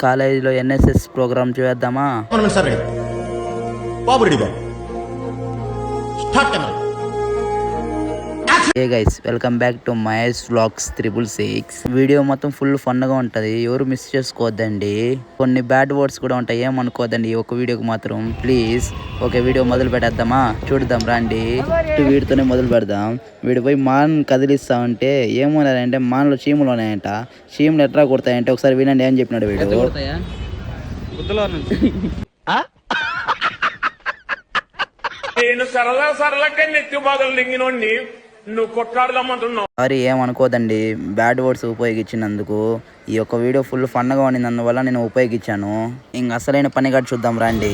కాలేజీలో NSS programme చేద్దామా? Hey guys, welcome back to Mahesh vlogs 666. Video మొత్తం ఫుల్ ఫన్ గా ఉంటది, ఎవరు మిస్ చేసుకోవద్దండి. కొన్ని బ్యాడ్ వర్డ్స్ కూడా ఉంటాయి, ఏమనుకోవద్దండి ఒక వీడియోకి మాత్రం ప్లీజ్. ఓకే, వీడియో మొదలు పెట్టేద్దామా? చూద్దాం రండి. వీడితోనే మొదలు పెడదాం. వీడు పోయి మాన్ కదిలిస్తా ఉంటే ఏమన్నారంటే మాన్లో చీములు ఉన్నాయంట. చీములు ఎట్లా కొడతాయంటే ఒకసారి వినండి ఏం చెప్పినాడు వీడు. నేను సరళగా నెత్తి బాధలు లింగినోడిని నువ్వు కొట్లాడదామంటున్నావు. సారీ, ఏమనుకోదండి బ్యాడ్ వర్డ్స్ ఉపయోగించినందుకు. ఈ యొక్క వీడియో ఫుల్ ఫన్గా ఉండింది, అందువల్ల నేను ఉపయోగించాను. ఇంక అసలైన పని కాదు, చూద్దాం రండి.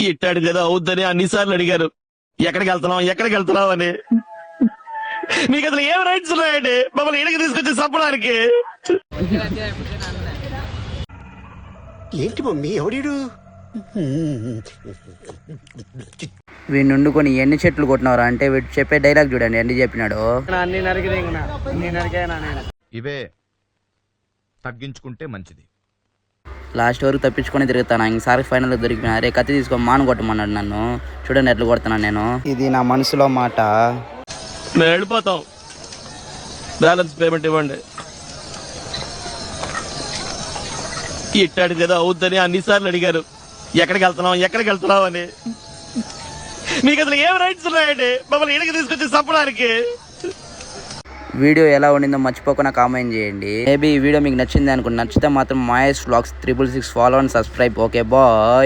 ఇట్టాడు కదా అవుద్దని అన్నిసార్లు అడిగారు, ఎక్కడికి వెళ్తున్నావు అని. మీకు అసలు ఏం రైట్స్ ఉన్నాయండి మమ్మల్ని ఇడికి తీసుకొచ్చి చంపడానికి? ఏంటి మమ్మీ ఎవడీడు? వీడిని వండుకొని ఎన్ని చెట్లు కొట్టినవరా అంటే వీడు చెప్పే డైలాగ్ చూడండి ఎన్ని చెప్పినాడు. ఇవే తగ్గించుకుంటే మంచిది. లాస్ట్ వరకు తప్పించుకొని తిరుగుతాను, ఇంకసారి ఫైనల్ దొరికిపోయినా. అరే కత్తి తీసుకొని మాను కొట్టమన్నాడు నన్ను, చూడండి ఎట్లా కొడుతున్నాను నేను. ఇది నా మనసులో మాట. మేము వెళ్ళిపోతాం, బ్యాలెన్స్ పేమెంట్ ఇవ్వండి. ఇట్టాడు కదా అవుద్దని అన్నిసార్లు అడిగారు, ఎక్కడికి వెళ్తున్నావు అని. మీకు అసలు ఏం రైట్స్ ఉన్నాయండి మమ్మల్ని ఇడికి తీసుకొచ్చి చంపడానికి? వీడియో ఎలా ఉండిందో మర్చిపోకుండా కామెంట్ చేయండి. మేబీ ఈ వీడియో మీకు నచ్చింది అనుకుంటే, నచ్చితే మాత్రం Mahesh vlogs 666 follow and subscribe. Okay bye.